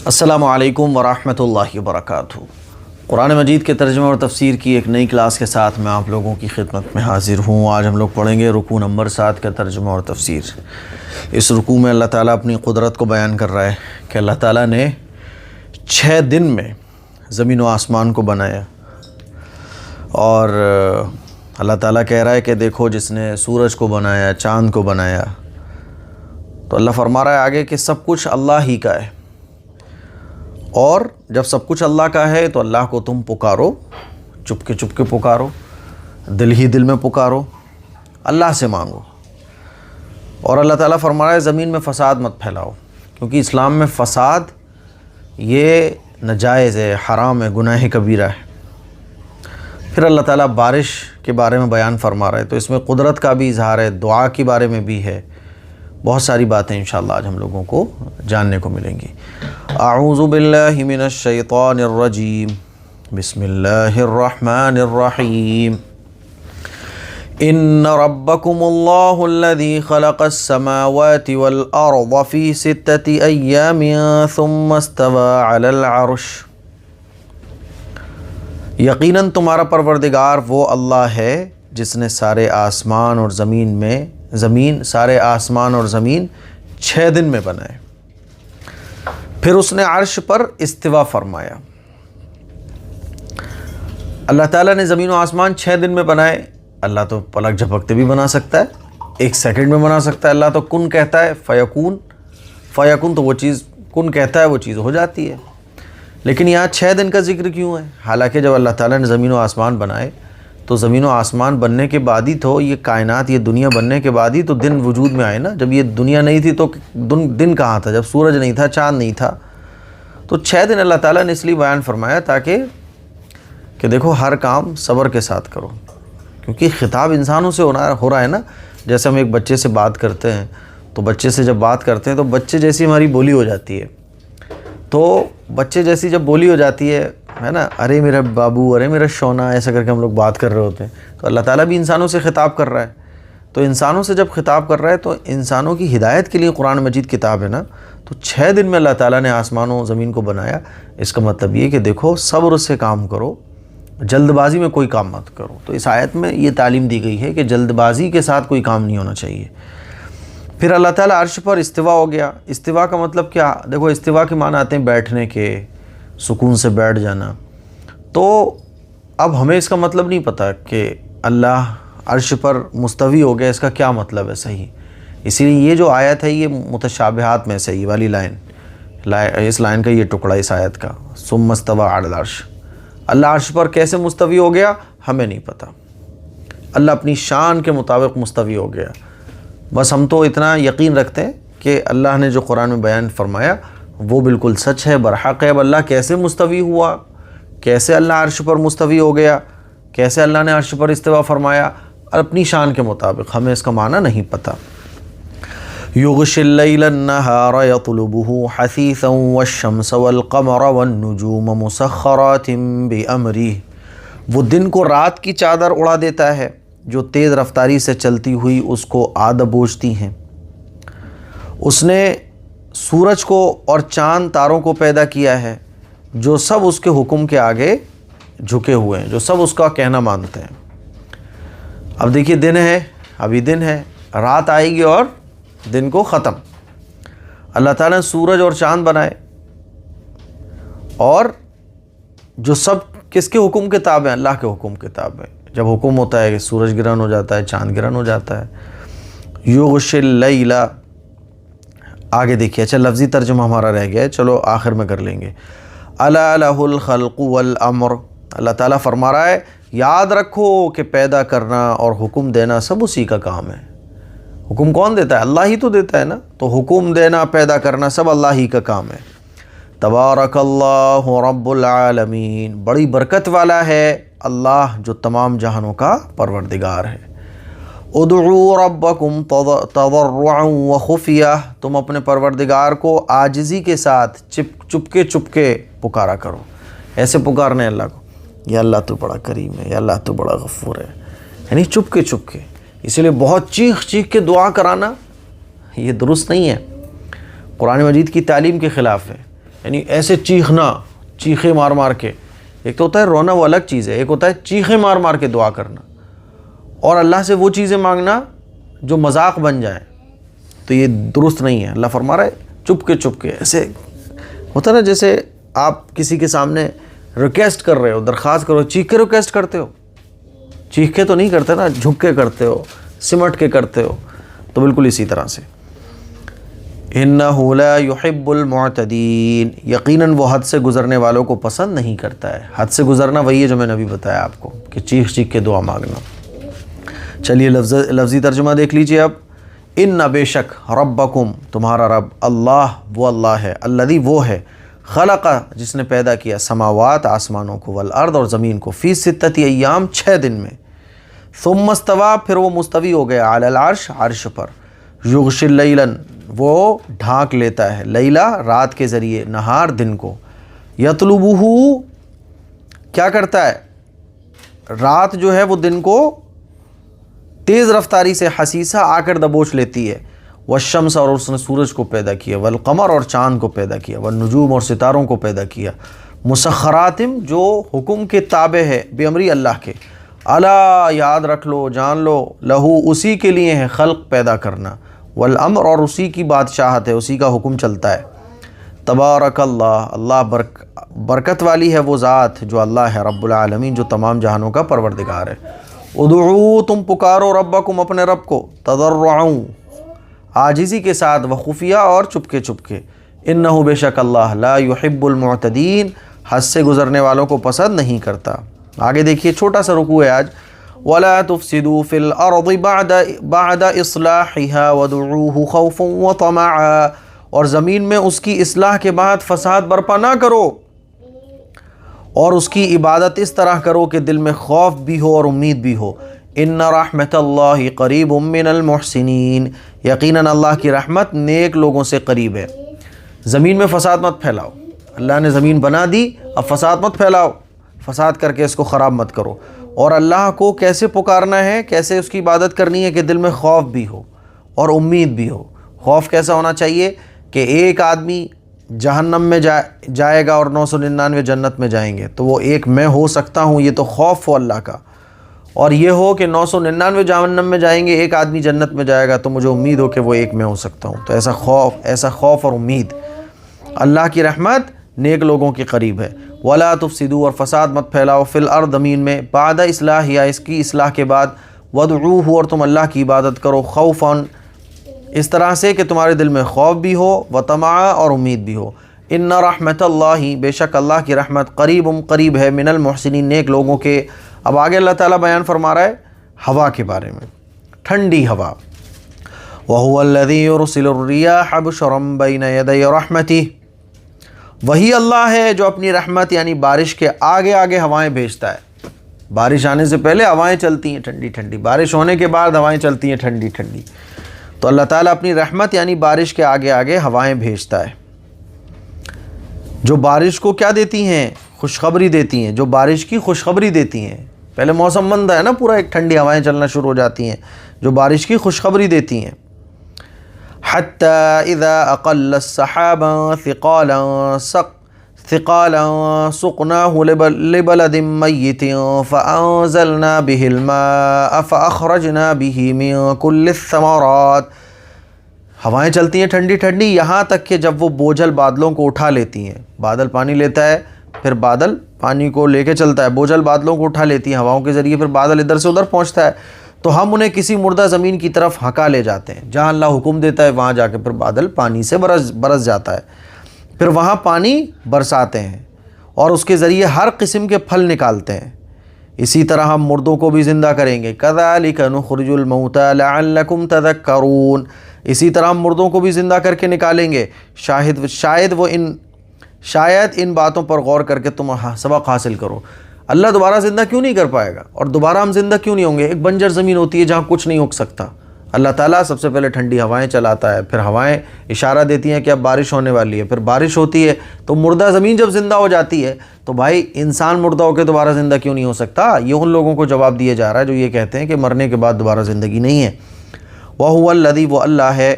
السلام علیکم ورحمۃ اللہ وبرکاتہ۔ قرآن مجید کے ترجمہ اور تفسیر کی ایک نئی کلاس کے ساتھ میں آپ لوگوں کی خدمت میں حاضر ہوں۔ آج ہم لوگ پڑھیں گے رکوع نمبر 7 کا ترجمہ اور تفسیر۔ اس رکوع میں اللہ تعالیٰ اپنی قدرت کو بیان کر رہا ہے کہ اللہ تعالیٰ نے 6 دن میں زمین و آسمان کو بنایا، اور اللہ تعالیٰ کہہ رہا ہے کہ دیکھو جس نے سورج کو بنایا، چاند کو بنایا، تو اللہ فرما رہا ہے آگے کہ سب کچھ اللہ ہی کا ہے، اور جب سب کچھ اللہ کا ہے تو اللہ کو تم پکارو، چپ کے پکارو، دل ہی دل میں پکارو، اللہ سے مانگو۔ اور اللہ تعالیٰ فرما رہا ہے زمین میں فساد مت پھیلاؤ، کیونکہ اسلام میں فساد یہ ناجائز ہے، حرام ہے، گناہ کبیرہ ہے۔ پھر اللہ تعالیٰ بارش کے بارے میں بیان فرما رہا ہے، تو اس میں قدرت کا بھی اظہار ہے، دعا کے بارے میں بھی ہے، بہت ساری باتیں انشاءاللہ آج ہم لوگوں کو جاننے کو ملیں گی۔ اعوذ باللہ من الشیطان الرجیم، بسم اللہ الرحمن الرحیم۔ ان ربکم اللہ الذی خلق السماوات والارض فی 6 ایام ثم استوى علی العرش۔ یقیناً تمہارا پروردگار وہ اللہ ہے جس نے سارے آسمان اور زمین 6 دن میں بنائے، پھر اس نے عرش پر استوا فرمایا۔ اللہ تعالیٰ نے زمین و آسمان 6 دن میں بنائے۔ اللہ تو پلک جھپکتے بھی بنا سکتا ہے، 1 سیکنڈ میں بنا سکتا ہے۔ اللہ تو کن کہتا ہے فیکون تو وہ چیز کن کہتا ہے، وہ چیز ہو جاتی ہے۔ لیکن یہاں 6 دن کا ذکر کیوں ہے؟ حالانکہ جب اللہ تعالیٰ نے زمین و آسمان بنائے تو زمین و آسمان بننے کے بعد ہی تو یہ کائنات، یہ دنیا بننے کے بعد ہی تو دن وجود میں آئے نا۔ جب یہ دنیا نہیں تھی تو دن کہاں تھا؟ جب سورج نہیں تھا، چاند نہیں تھا، تو 6 دن اللہ تعالیٰ نے اس لیے بیان فرمایا تاکہ کہ دیکھو ہر کام صبر کے ساتھ کرو، کیونکہ خطاب انسانوں سے ہو رہا ہے نا۔ جیسے ہم ایک بچے سے بات کرتے ہیں تو بچے سے جب بات کرتے ہیں تو بچے جیسی ہماری بولی ہو جاتی ہے، تو بچے جیسی جب بولی ہو جاتی ہے نا، ارے میرا بابو، ارے میرا شونا، ایسا کر کے ہم لوگ بات کر رہے ہوتے ہیں۔ تو اللہ تعالیٰ بھی انسانوں سے خطاب کر رہا ہے، تو انسانوں سے جب خطاب کر رہا ہے تو انسانوں کی ہدایت کے لیے قرآن مجید کتاب ہے نا۔ تو 6 دن میں اللہ تعالیٰ نے آسمان و زمین کو بنایا۔ اس کا مطلب یہ کہ دیکھو صبر سے کام کرو، جلد بازی میں کوئی کام مت کرو۔ تو اس آیت میں یہ تعلیم دی گئی ہے کہ جلد بازی کے ساتھ کوئی کام نہیں ہونا چاہیے۔ پھر اللہ تعالیٰ عرش پر استوا ہو گیا۔ استوا کا مطلب کیا؟ دیکھو استوا کے معنی آتے ہیں بیٹھنے کے، سکون سے بیٹھ جانا۔ تو اب ہمیں اس کا مطلب نہیں پتہ کہ اللہ عرش پر مستوی ہو گیا، اس کا کیا مطلب ہے صحیح۔ اسی لیے یہ جو آیت ہے یہ متشابہات میں سے یہ والی اس لائن کا یہ ٹکڑا اس آیت کا، ثم استوى علی العرش۔ اللہ عرش پر کیسے مستوی ہو گیا ہمیں نہیں پتہ، اللہ اپنی شان کے مطابق مستوی ہو گیا۔ بس ہم تو اتنا یقین رکھتے ہیں کہ اللہ نے جو قرآن میں بیان فرمایا وہ بالکل سچ ہے، برحق ہے۔ اب اللہ کیسے مستوی ہوا، کیسے اللہ عرش پر مستوی ہو گیا، کیسے اللہ نے عرش پر استوا فرمایا، اپنی شان کے مطابق، ہمیں اس کا معنی نہیں پتہ۔ یغشی اللیل النہار یطلبہ حثیثا والشمس والقمر والنجوم مسخرات بامرہ۔ وہ دن کو رات کی چادر اڑا دیتا ہے جو تیز رفتاری سے چلتی ہوئی اس کو آ دبوچتی ہیں۔ اس نے سورج کو اور چاند تاروں کو پیدا کیا ہے جو سب اس کے حکم کے آگے جھکے ہوئے ہیں، جو سب اس کا کہنا مانتے ہیں۔ اب دیکھیے دن ہے، ابھی دن ہے، رات آئے گی اور دن کو ختم۔ اللہ تعالیٰ نے سورج اور چاند بنائے، اور جو سب کس کے حکم کے تابع ہیں؟ اللہ کے حکم کے تابع ہیں۔ جب حکم ہوتا ہے کہ سورج گرہن ہو جاتا ہے، چاند گرہن ہو جاتا ہے۔ یغشی اللیل، آگے دیکھیے، اچھا لفظی ترجمہ ہمارا رہ گیا ہے، چلو آخر میں کر لیں گے۔ الا لہ الخلق والامر، اللہ تعالیٰ فرما رہا ہے یاد رکھو کہ پیدا کرنا اور حکم دینا سب اسی کا کام ہے۔ حکم کون دیتا ہے؟ اللہ ہی تو دیتا ہے نا۔ تو حکم دینا، پیدا کرنا سب اللہ ہی کا کام ہے۔ تبارک اللہ رب العالمین، بڑی برکت والا ہے اللہ جو تمام جہانوں کا پروردگار ہے۔ ادعوا ربکم تضرعا وخفیہ، تم اپنے پروردگار کو عاجزی کے ساتھ چپ کے پکارا کرو۔ ایسے پکارنے اللہ کو، یا اللہ تو بڑا کریم ہے، یا اللہ تو بڑا غفور ہے، یعنی چپ کے۔ اسی لیے بہت چیخ کے دعا کرانا یہ درست نہیں ہے، قرآن مجید کی تعلیم کے خلاف ہے۔ یعنی ایسے چیخنا، چیخے مار مار کے. ایک تو ہوتا ہے رونا، وہ الگ چیز ہے، ایک ہوتا ہے چیخے مار مار کے دعا کرنا اور اللہ سے وہ چیزیں مانگنا جو مذاق بن جائیں، تو یہ درست نہیں ہے. اللہ فرما رہا ہے چپ کے ایسے ہوتا ہے نا، جیسے آپ کسی کے سامنے ریکویسٹ کر رہے ہو، درخواست کرو، چیخ کے ریکویسٹ کرتے ہو، چیخ کے تو نہیں کرتے نا، جھک کے کرتے ہو، سمٹ کے کرتے ہو. تو بالکل اسی طرح سے اِنَّهُ لَا يُحِبُّ الْمُعْتَدِينَ، یقیناً وہ حد سے گزرنے والوں کو پسند نہیں کرتا ہے. حد سے گزرنا وہی ہے جو میں نے ابھی بتایا آپ کو کہ چیخ چیخ کے دعا مانگنا. چلیے لفظی ترجمہ دیکھ لیجئے اب. اِنَّ بے شک ربکم تمہارا رب، اللہ وہ اللہ ہے، الذی وہ ہے، خلق جس نے پیدا کیا، سماوات آسمانوں کو، والارض اور زمین کو، فی 6 ایام 6 دن میں، ثم استوى پھر وہ مستوی ہو گیا، علی العرش عرش پر، یغشی اللیلا وہ ڈھانک لیتا ہے، لیلا رات کے ذریعے، نہار دن کو، یطلبہ کیا کرتا ہے، رات جو ہے وہ دن کو تیز رفتاری سے حسیسہ آ کر دبوچ لیتی ہے، والشمس اور اس نے سورج کو پیدا کیا، والقمر اور چاند کو پیدا کیا، والنجوم اور ستاروں کو پیدا کیا، مسخراتم جو حکم کے تابع ہے، بے اللہ کے، الا یاد رکھ لو، جان لو، لہو اسی کے لیے ہے خلق پیدا کرنا، والامر اور اسی کی بادشاہت ہے، اسی کا حکم چلتا ہے. تبارک اللہ، اللہ برکت والی ہے وہ ذات جو اللہ ہے، رب العالمین جو تمام جہانوں کا پروردگار ہے. ادعو تم پکارو ربکم اپنے رب کو، تضرعا عاجزی کے ساتھ، وخفیہ اور چپکے، انہ بے شک اللہ، لا یحب المعتدین حد سے گزرنے والوں کو پسند نہیں کرتا. آگے دیکھیے چھوٹا سا رکوع ہے آج. وَلَا تُفْسِدُوا فِي الْأَرْضِ بَعْدَ إِصْلَاحِهَا وَادْعُوهُ خَوْفًا وَطَمَعًا، اور زمین میں اس کی اصلاح کے بعد فساد برپا نہ کرو اور اس کی عبادت اس طرح کرو کہ دل میں خوف بھی ہو اور امید بھی ہو. ان رحمت اللہ قریب من المحسنین، یقیناً اللہ کی رحمت نیک لوگوں سے قریب ہے. زمین میں فساد مت پھیلاؤ، اللہ نے زمین بنا دی، اب فساد مت پھیلاؤ، فساد کر کے اس کو خراب مت کرو. اور اللہ کو کیسے پکارنا ہے، کیسے اس کی عبادت کرنی ہے کہ دل میں خوف بھی ہو اور امید بھی ہو. خوف کیسا ہونا چاہیے کہ ایک آدمی جہنم میں جائے گا اور 999 جنت میں جائیں گے، تو وہ ایک میں ہو سکتا ہوں، یہ تو خوف ہو اللہ کا. اور یہ ہو کہ 999 جہنم میں جائیں گے، ایک آدمی جنت میں جائے گا، تو مجھے امید ہو کہ وہ ایک میں ہو سکتا ہوں. تو ایسا خوف اور امید. اللہ کی رحمت نیک لوگوں کے قریب ہے. ولا تفسدوا اور فساد مت پھیلاؤ، فی الارض زمین میں، بعد اصلاح یا اس کی اصلاح کے بعد، وادعوہ اور تم اللہ کی عبادت کرو، خوفاً اس طرح سے کہ تمہارے دل میں خوف بھی ہو، وطمعا اور امید بھی ہو. ان رحمت اللہ بے شک اللہ کی رحمت قریب ہے، من المحسنین نیک لوگوں کے. اب آگے اللہ تعالیٰ بیان فرما رہا ہے ہوا کے بارے میں، ٹھنڈی ہوا. وَهُوَ الَّذِي يُرْسِلُ الرِّيَاحَ بُشْرًا بَيْنَ يَدَيْ رَحْمَتِهِ، وہی اللہ ہے جو اپنی رحمت یعنی بارش کے آگے آگے ہوائیں بھیجتا ہے. بارش آنے سے پہلے ہوائیں چلتی ہیں ٹھنڈی ٹھنڈی، بارش ہونے کے بعد ہوائیں چلتی ہیں ٹھنڈی ٹھنڈی. تو اللہ تعالیٰ اپنی رحمت یعنی بارش کے آگے آگے ہوائیں بھیجتا ہے، جو بارش کو کیا دیتی ہیں، خوشخبری دیتی ہیں، جو بارش کی خوشخبری دیتی ہیں. پہلے موسم بند ہے نا پورا، ایک ٹھنڈی ہوائیں چلنا شروع ہو جاتی ہیں جو بارش کی خوشخبری دیتی ہیں. حتی اذا اقل السحابا ثقالا سقناہ لبلد میت فانزلنا به الماء فاخرجنا به من كل الثمرات. ہوائیں چلتی ہیں ٹھنڈی ٹھنڈی یہاں تک کہ جب وہ بوجھل بادلوں کو اٹھا لیتی ہیں. بادل پانی لیتا ہے، پھر بادل پانی کو لے کے چلتا ہے، بوجھل بادلوں کو اٹھا لیتی ہیں ہواؤں کے ذریعے، پھر بادل ادھر سے ادھر پہنچتا ہے، تو ہم انہیں کسی مردہ زمین کی طرف ہکا لے جاتے ہیں. جہاں اللہ حکم دیتا ہے وہاں جا کے پھر بادل پانی سے برس جاتا ہے، پھر وہاں پانی برساتے ہیں اور اس کے ذریعے ہر قسم کے پھل نکالتے ہیں. اسی طرح ہم مردوں کو بھی زندہ کریں گے. کذالک نخرج الموتى لعلکم تذکرون، اسی طرح ہم مردوں کو بھی زندہ کر کے نکالیں گے، شاید ان باتوں پر غور کر کے تم سبق حاصل کرو. اللہ دوبارہ زندہ کیوں نہیں کر پائے گا اور دوبارہ ہم زندہ کیوں نہیں ہوں گے؟ ایک بنجر زمین ہوتی ہے جہاں کچھ نہیں اگ سکتا. اللہ تعالیٰ سب سے پہلے ٹھنڈی ہوائیں چلاتا ہے، پھر ہوائیں اشارہ دیتی ہیں کہ اب بارش ہونے والی ہے، پھر بارش ہوتی ہے. تو مردہ زمین جب زندہ ہو جاتی ہے تو بھائی انسان مردہ ہو کے دوبارہ زندہ کیوں نہیں ہو سکتا؟ یہ ان لوگوں کو جواب دیا جا رہا ہے جو یہ کہتے ہیں کہ مرنے کے بعد دوبارہ زندگی نہیں ہے. وَهُوَ الَّذِي وہ اللہ ہے،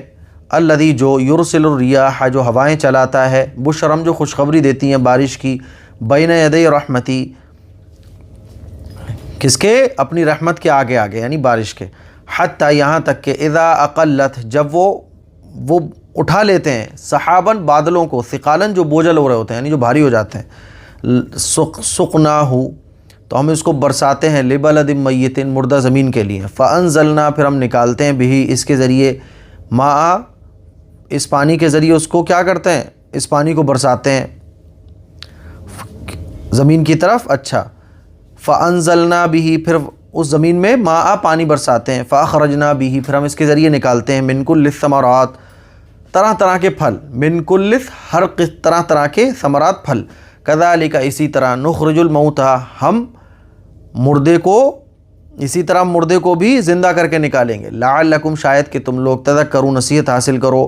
الذی جو یرسل الریاح جو ہوائیں چلاتا ہے، بشرم جو خوشخبری دیتی ہیں بارش کی، بین یدی رحمتی کس کے؟ اپنی رحمت کے آگے آگے یعنی بارش کے، حتی یہاں تک کہ اذا اقلت جب وہ اٹھا لیتے ہیں، سحاباً بادلوں کو، ثقالاً جو بوجھل ہو رہے ہوتے ہیں یعنی جو بھاری ہو جاتے ہیں، سقناہ تو ہم اس کو برساتے ہیں، لبلد میت مردہ زمین کے لیے، فانزلنا پھر ہم نکالتے ہیں بھی اس کے ذریعے، ماء اس پانی کے ذریعے اس کو کیا کرتے ہیں، اس پانی کو برساتے ہیں زمین کی طرف۔ اچھا، فانزلنا بھی پھر اس زمین میں ماء پانی برساتے ہیں، فاخرجنا بھی پھر ہم اس کے ذریعے نکالتے ہیں، من کل الثمرات طرح طرح کے پھل، من کل ہر طرح طرح کے ثمرات پھل، کذالک اسی طرح، نخرج الموتى ہم مردے کو اسی طرح مردے کو بھی زندہ کر کے نکالیں گے، لعلکم شاید کہ تم لوگ تذکرون نصیحت حاصل کرو،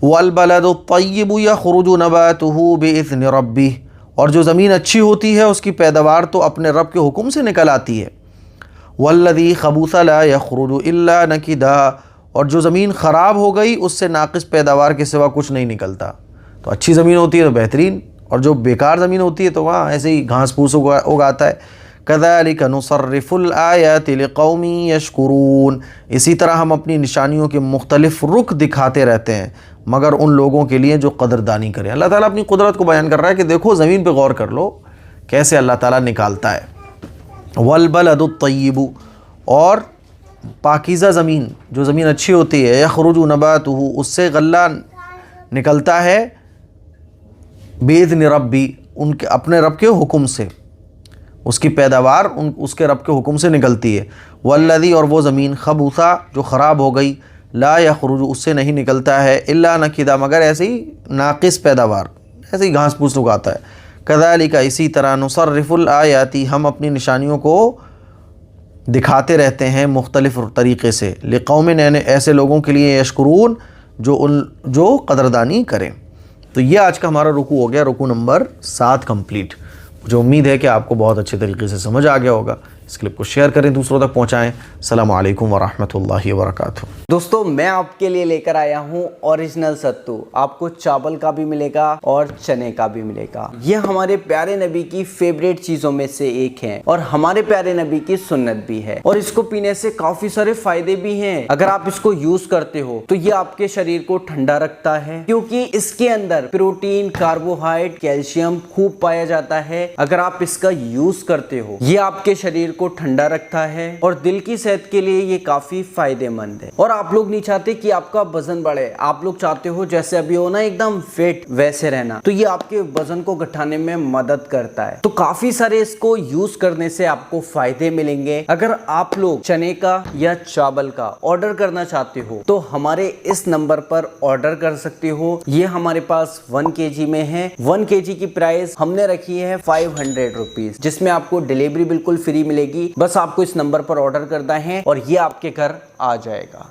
والبلد الطیب یخرج نباتہ باذن ربہ اور جو زمین اچھی ہوتی ہے اس کی پیداوار تو اپنے رب کے حکم سے نکل آتی ہے، والذی خبث لا یخرج الا نکدا اور جو زمین خراب ہو گئی اس سے ناقص پیداوار کے سوا کچھ نہیں نکلتا۔ تو اچھی زمین ہوتی ہے تو بہترین، اور جو بیکار زمین ہوتی ہے تو وہاں ایسے ہی گھاس پھوس اگاتا ہے۔ کذالک نصرف الآیات لقوم یشکرون اسی طرح ہم اپنی نشانیوں کے مختلف رخ دکھاتے رہتے ہیں مگر ان لوگوں کے لیے جو قدردانی کریں۔ اللہ تعالیٰ اپنی قدرت کو بیان کر رہا ہے کہ دیکھو زمین پہ غور کر لو کیسے اللہ تعالیٰ نکالتا ہے۔ والبلد الطیب اور پاکیزہ زمین جو زمین اچھی ہوتی ہے، یخرج نباتہ اس سے غلہ نکلتا ہے، باذن ربی ان کے اپنے رب کے حکم سے، اس کی پیداوار اس کے رب کے حکم سے نکلتی ہے۔ والذی اور وہ زمین خبثا جو خراب ہو گئی، لا یخرج اس سے نہیں نکلتا ہے، الا نکدا مگر ایسے ہی ناقص پیداوار، ایسے ہی گھاس پھوس اگاتا ہے۔ کذالک اسی طرح نصرف الآیات ہم اپنی نشانیوں کو دکھاتے رہتے ہیں مختلف طریقے سے، لقوم ایسے لوگوں کے لیے یشکرون جو قدردانی کریں۔ تو یہ آج کا ہمارا رکوع ہو گیا، رکوع نمبر 7 کمپلیٹ۔ مجھے امید ہے کہ آپ کو بہت اچھے طریقے سے سمجھ آ گیا ہوگا۔ اس کلپ کو شیئر کریں، دوسروں تک پہنچائیں۔ السلام علیکم ورحمۃ اللہ وبرکاتہ۔ دوستو میں آپ کے لیے لے کر آیا ہوں اوریجنل ستو، آپ کو چاول کا بھی ملے گا اور چنے کا بھی ملے گا۔ یہ ہمارے پیارے نبی کی فیوریٹ چیزوں میں سے ایک ہے اور ہمارے پیارے نبی کی سنت بھی ہے، اور اس کو پینے سے کافی سارے فائدے بھی ہیں۔ اگر آپ اس کو یوز کرتے ہو تو یہ آپ کے شریر کو ٹھنڈا رکھتا ہے کیونکہ اس کے اندر پروٹین، کاربوہائیڈریٹ، کیلشیم خوب پایا جاتا ہے۔ اگر آپ اس کا یوز کرتے ہو یہ آپ کے شریر کو ٹھنڈا رکھتا ہے اور دل کی صحت کے لیے یہ کافی فائدے مند ہے۔ اور آپ لوگ نہیں چاہتے کہ آپ کا وزن بڑھے، آپ لوگ چاہتے ہو جیسے ابھی ہو نا ایک دم فٹ ویسے رہنا، تو یہ آپ کے وزن کو گھٹانے میں مدد کرتا ہے۔ تو کافی سارے اس کو یوز کرنے سے آپ کو فائدے ملیں گے۔ اگر آپ لوگ چنے کا یا چاول کا آرڈر کرنا چاہتے ہو تو ہمارے اس نمبر پر آرڈر کر سکتے ہو۔ یہ ہمارے پاس 1 kg میں ہے۔ 1 kg کی پرائس ہم نے رکھی ہے 500 روپیز، جس میں آپ کو ڈیلیوری بالکل فری ملے گی۔ بس آپ کو اس نمبر پر آرڈر کرنا ہے اور یہ آپ کے گھر آ جائے گا۔